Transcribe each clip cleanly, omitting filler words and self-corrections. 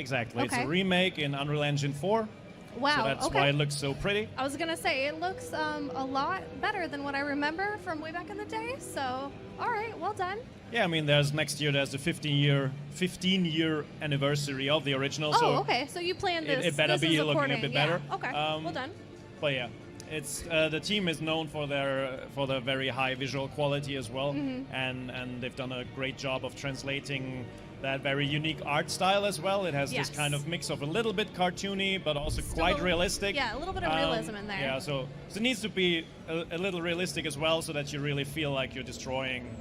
Exactly. Okay. It's a remake in Unreal Engine 4. Wow. So that's why it looks so pretty. I was gonna say it looks a lot better than what I remember from way back in the day. So, all right, well done. Yeah, I mean, next year there's the 15-year anniversary of the original. Oh, so okay. So you planned this. It better this be is looking a according- bit yeah. better. Okay. Well done. But yeah, it's the team is known for the very high visual quality as well, and they've done a great job of translating that very unique art style as well. It has Yes. this kind of mix of a little bit cartoony, but also Still quite realistic. Yeah, a little bit of realism in there. Yeah, so it needs to be a little realistic as well, so that you really feel like you're destroying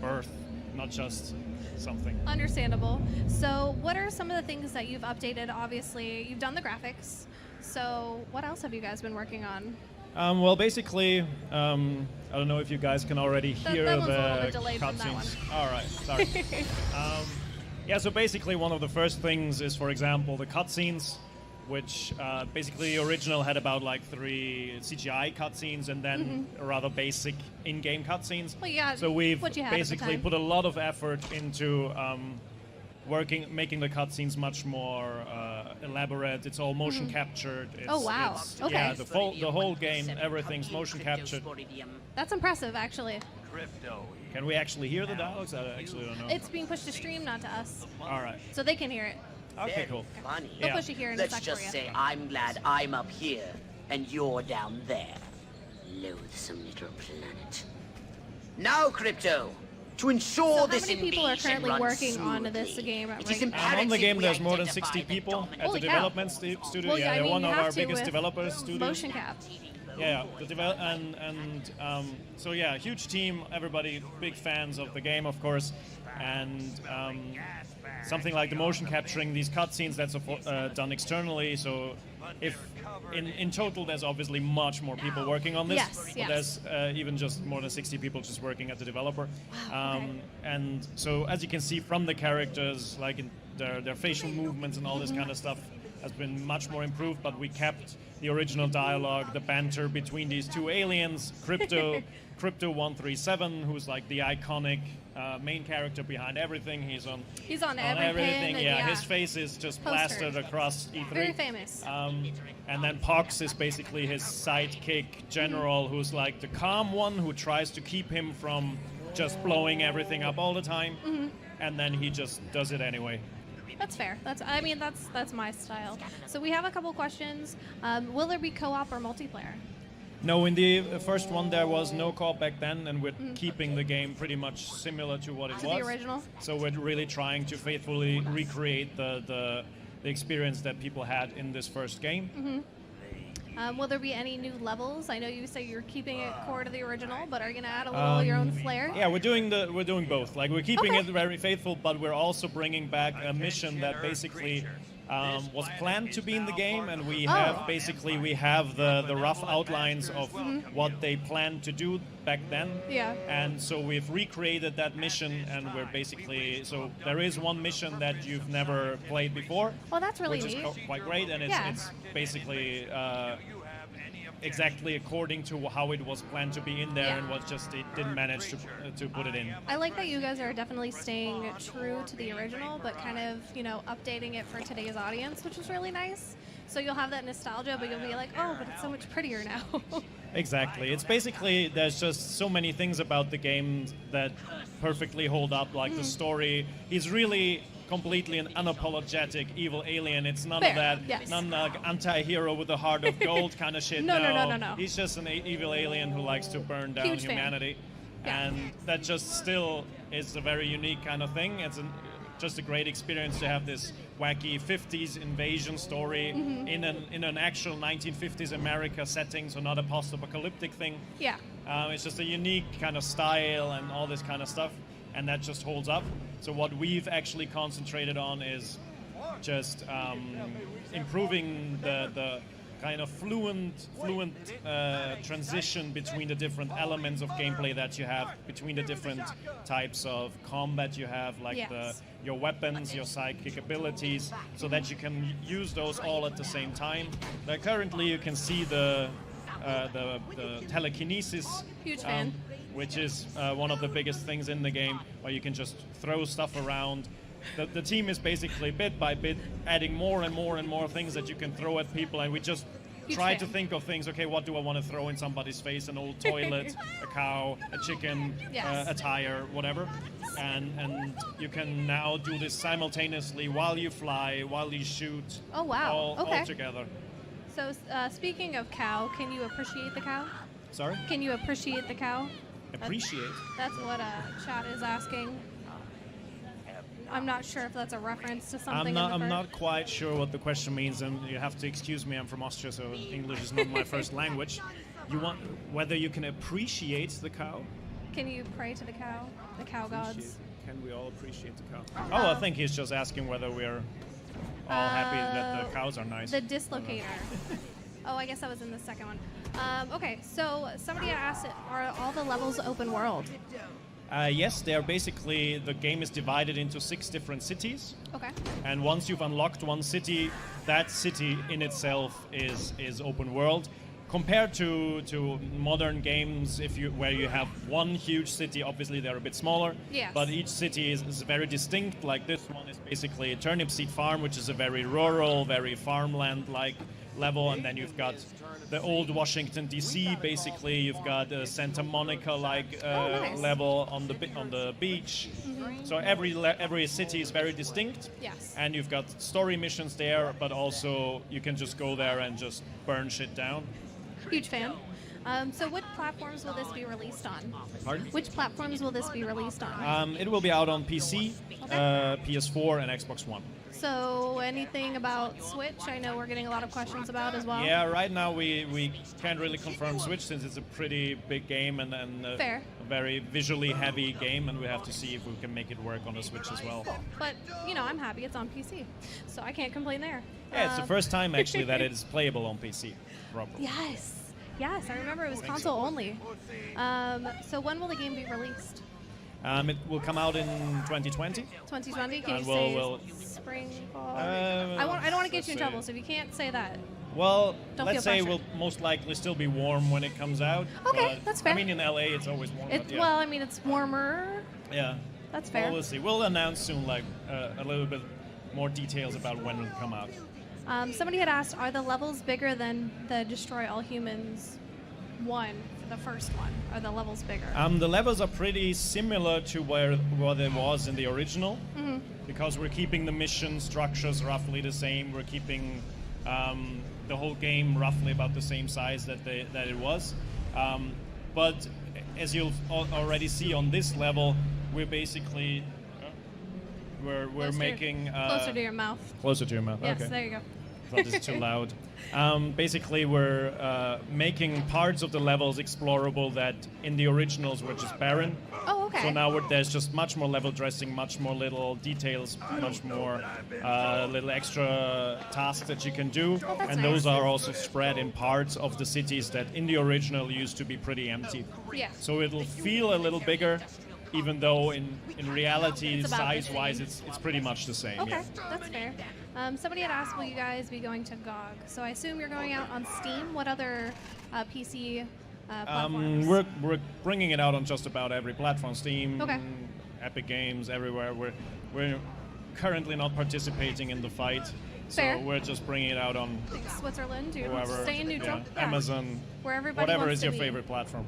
Earth, not just something. Understandable. So what are some of the things that you've updated? Obviously, you've done the graphics. So what else have you guys been working on? Well, basically, I don't know if you guys can already hear that one's a little the bit delayed from that one. cutscenes. All right, sorry. Yeah, so basically one of the first things is, for example, the cutscenes, which basically the original had about like 3 CGI cutscenes and then rather basic in-game cutscenes. Well, yeah, so we've what you had at the basically time. put a lot of effort into making the cutscenes much more elaborate. It's all motion captured. It's, Oh, wow. Okay. Yeah, the whole game, everything's motion captured. That's impressive, actually. Can we actually hear the dialogues? I actually don't know. It's being pushed to stream, not to us. All right. So they can hear it. Okay, cool. Funny. They'll Yeah. push it here in a Let's sec just for you. say I'm glad I'm up here and you're down there. Loathsome little planet. Now, Crypto, to ensure So how this many people are invasion currently runs working on smoothly, this game it is right now? imperative On the game, we there's more than identify 60 the people dominant at the Holy cow. development studio. Well, yeah, yeah, I they're mean, one you of have our to biggest with developer studios. Motion cap. Yeah, so yeah, huge team. Everybody big fans of the game, of course, and something like the motion capturing these cutscenes that's done externally. So if in total, there's obviously much more people working on this. Yes, but yes. there's even just more than 60 people just working at the developer. okay. And so as you can see from the characters, like in their facial movements and all this kind of stuff has been much more improved, but we kept the original dialogue, the banter between these two aliens, Crypto 137, who's like the iconic main character behind everything. He's on everything. Yeah, his face is just plastered across E3. Very famous. And then Pox is basically his sidekick general, who's like the calm one who tries to keep him from just blowing everything up all the time, and then he just does it anyway. That's fair. That's my style. So we have a couple questions. Will there be co-op or multiplayer? No, in the first one there was no co-op back then, and we're keeping the game pretty much similar to what it To was. the original? So we're really trying to faithfully recreate the experience that people had in this first game. Will there be any new levels? I know you say you're keeping it core to the original, but are you going to add a little of your own flair? Yeah, we're doing both. Like we're keeping Okay. it very faithful, but we're also bringing back a mission that basically was planned to be in the game, and we have the rough outlines of what they planned to do back then. Yeah. And so we've recreated that mission, and we're basically there is one mission that you've never played before. Well, that's really which neat. is quite great, and Yeah. it's basically exactly according to how it was planned to be in there, Yeah. and was just it didn't manage to put it in. I like that you guys are definitely staying true to the original, but kind of, updating it for today's audience, which is really nice. So you'll have that nostalgia, but you'll be like, oh, but it's so much prettier now. Exactly. It's basically there's just so many things about the game that perfectly hold up, like the story. He's really completely an unapologetic evil alien. It's none Fair, of that, yes. none like anti-hero with a heart of gold kind of shit. No. He's just an evil alien who likes to burn down Huge fan. humanity. Yeah. And that just still is a very unique kind of thing. It's just a great experience to have this wacky 50s invasion story in an actual 1950s America setting, so not a post-apocalyptic thing. Yeah. It's just a unique kind of style and all this kind of stuff, and that just holds up. So what we've actually concentrated on is just improving the kind of fluent transition between the different elements of gameplay that you have, between the different types of combat you have, like Yes. your weapons, your sidekick abilities, so that you can use those all at the same time. Currently, you can see the Telekinesis, Huge fan. which is one of the biggest things in the game, where you can just throw stuff around the team is basically bit by bit adding more and more and more things that you can throw at people, and we just Huge try fan. to think of things. Okay, what do I want to throw in somebody's face? An old toilet, a cow, a chicken, Yes. a tire, whatever. And you can now do this simultaneously while you fly, while you shoot. Oh, wow. All Okay. together. So, speaking of cow, can you appreciate the cow? Sorry? Can you appreciate the cow? Appreciate. That's what chat is asking. I'm not sure if that's a reference to something. I'm not quite sure what the question means, and you have to excuse me. I'm from Austria, so English is not my first language. You want whether you can appreciate the cow? Can you pray to the cow gods? Can we all appreciate the cow? Oh, I think he's just asking whether we're all happy that the cows are nice. The dislocator. Oh, I guess that was in the second one. Okay, so somebody asked, are all the levels open world? Yes, they're basically, the game is divided into 6 different cities. Okay. And once you've unlocked one city, that city in itself is open world. Compared to modern games, where you have one huge city, obviously they're a bit smaller. Yes. But each city is very distinct. Like this one is basically a turnip seed farm, which is a very rural, very farmland-like level, and then you've got the old Washington D.C. Basically, you've got a Santa Monica-like nice. level on the beach. Mm-hmm. So every city is very distinct. Yes. And you've got story missions there, but also you can just go there and just burn shit down. Huge fan. So what platforms will this be released on? Pardon? Which platforms will this be released on? It will be out on PC, Okay. PS4, and Xbox One. So anything about Switch? I know we're getting a lot of questions about as well. Yeah, right now we can't really confirm Switch since it's a pretty big game and Fair. a very visually heavy game, and we have to see if we can make it work on the Switch as well. But, I'm happy it's on PC, so I can't complain there. Yeah, it's the first time actually that it is playable on PC properly. Yes, I remember it was console only. So when will the game be released? It will come out in 2020. 2020? Can you And say we'll- spring, fall? I don't want to get you in let's trouble, so if you can't say that. Well, Don't let's feel say it pressured. will most likely still be warm when it comes out. Okay, but, that's fair. I mean, in LA it's always warm. It's but yeah. Well, I mean, it's warmer. Yeah. That's fair. Well, we'll see. We'll announce soon, a little bit more details about when it'll come out. Somebody had asked, are the levels bigger than the Destroy All Humans one, the first one? Are the levels bigger? The levels are pretty similar to what it was in the original, Mm-hmm. because we're keeping the mission structures roughly the same. We're keeping the whole game roughly about the same size that it was. But as you'll already see on this level, we're basically we're Closer- making closer to your mouth. closer to your mouth. Yes, Okay. there you go. Thought this is too loud. Basically, we're making parts of the levels explorable that in the originals were just barren. Oh, okay. So now there's just much more level dressing, much more little details, much more little extra tasks that you can do. Oh, that's and nice. those are also spread in parts of the cities that in the original used to be pretty empty. Yeah. So it'll feel a little bigger, even though in reality, It's about the size-wise, same. it's pretty much the same. Okay, Yeah. that's fair. Somebody had asked, will you guys be going to GOG? So I assume you're going out on Steam. What other PC platforms? We're bringing it out on just about every platform, Steam, Okay. Epic Games, everywhere. We're currently not participating in the fight, Fair. so we're just bringing it out on Switzerland, you whoever, stay neutral. yeah, Amazon, Where everybody whatever wants is to your be. favorite platform.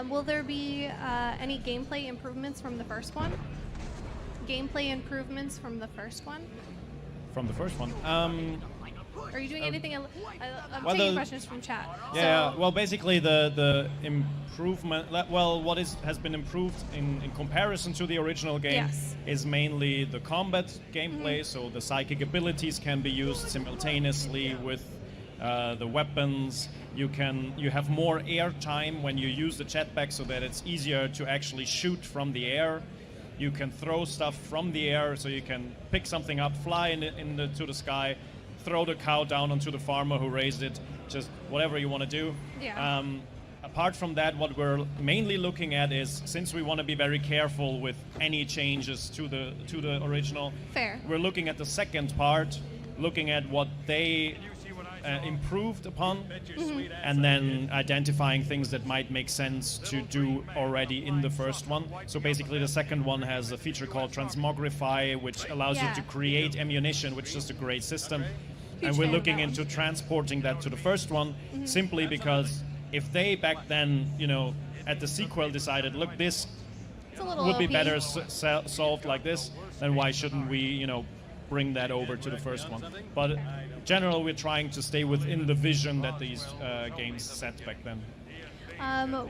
Will there be any gameplay improvements from the first one? Gameplay improvements from the first one? From the first one. Are you doing anything? I'm well, taking the- questions from chat. Yeah, So, well, basically the improvement, what has been improved in comparison to the original game Yes. is mainly the combat gameplay. So the psychic abilities can be used simultaneously with the weapons. You have more air time when you use the jetpack, so that it's easier to actually shoot from the air. You can throw stuff from the air, so you can pick something up, fly to the sky, throw the cow down onto the farmer who raised it, just whatever you want to do. Yeah. Apart from that, what we're mainly looking at is, since we want to be very careful with any changes to the original, Fair. we're looking at the second part, looking at what they improved upon, and then identifying things that might make sense to do already in the first one. So basically the second one has a feature called Transmogrify, which allows you to create ammunition, which is just a great system. And we're looking into transporting that to the first one, simply because if they back then, you know, at the sequel decided, look, this would be better solved like this, then why shouldn't we, you know, bring that over to the first one? But in general, we're trying to stay within the vision that these games set back then.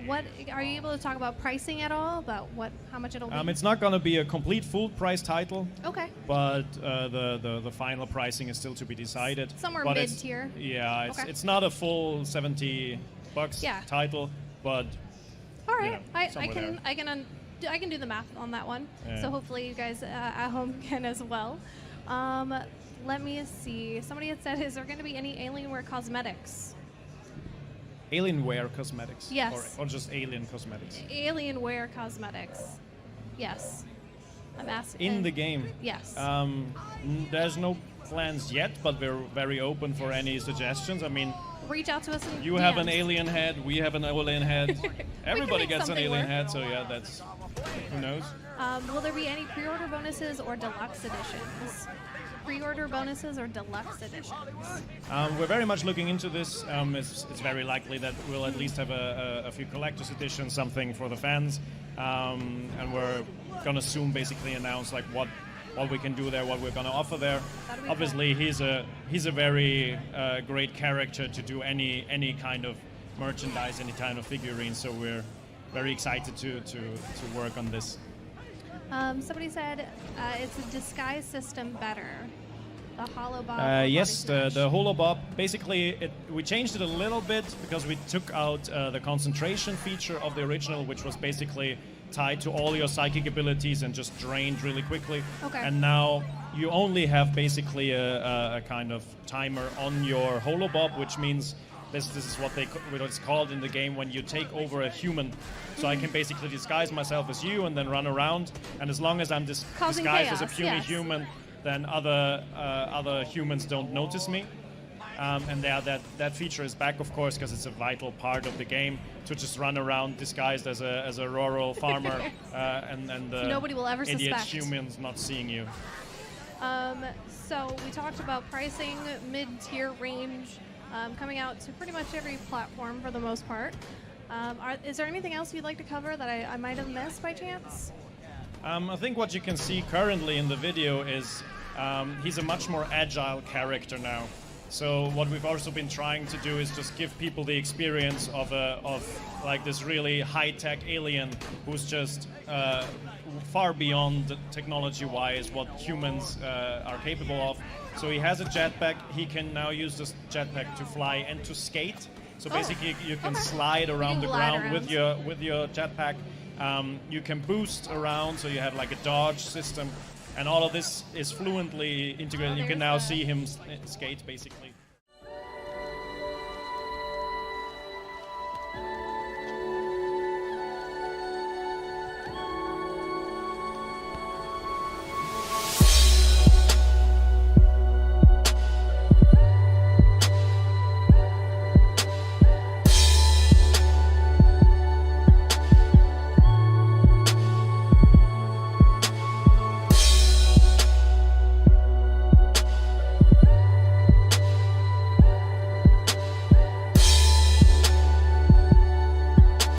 What are you able to talk about pricing at all? About how much it'll be? It's not going to be a complete full price title. Okay. But the final pricing is still to be decided. Somewhere but mid tier. Yeah, Okay. it's not a full $70 title, but all right. yeah, I can do the math on that one. Yeah. So hopefully you guys at home can as well. Let me see. Somebody had said, is there going to be any Alienware cosmetics? Alienware cosmetics? Yes. Or just alien cosmetics? Alienware cosmetics. Yes. I'm asking. In the game? Yes. There's no plans yet, but we're very open for any suggestions. I mean, reach out to us in you have DMs. an alien head, we have an alien head. Everybody make gets an something alien work. head, so yeah, that's, who knows? Will there be any pre-order bonuses or deluxe editions? Pre-order bonuses or deluxe editions? We're very much looking into this. It's very likely that we'll at least have a few collector's editions, something for the fans, and we're gonna soon basically announce like what we can do there, what we're gonna offer there. Obviously, he's a very great character to do any kind of merchandise, any kind of figurine. So we're very excited to work on this. Somebody said it's a disguise system better. The holobob. Yes, the holobob. Basically, we changed it a little bit because we took out the concentration feature of the original, which was basically tied to all your psychic abilities and just drained really quickly. Okay. And now you only have basically a kind of timer on your holobob, which means this is what it's called in the game when you take over a human. So I can basically disguise myself as you and then run around, and as long as I'm Causing disguised as a chaos, puny yes. human, then other humans don't notice me. And that feature is back, of course, because it's a vital part of the game to just run around disguised as a rural farmer, and Nobody will ever idiot suspect. humans not seeing you. So we talked about pricing, mid-tier range, coming out to pretty much every platform for the most part. Is there anything else you'd like to cover that I might have missed by chance? I think what you can see currently in the video is he's a much more agile character now. So what we've also been trying to do is just give people the experience of like this really high-tech alien who's just far beyond technology-wise what humans are capable of. So he has a jetpack. He can now use this jetpack to fly and to skate. So basically, you can slide around the ground with your jetpack. You can boost around, so you have like a dodge system. And all of this is fluently integrated. You can now see him skate, basically.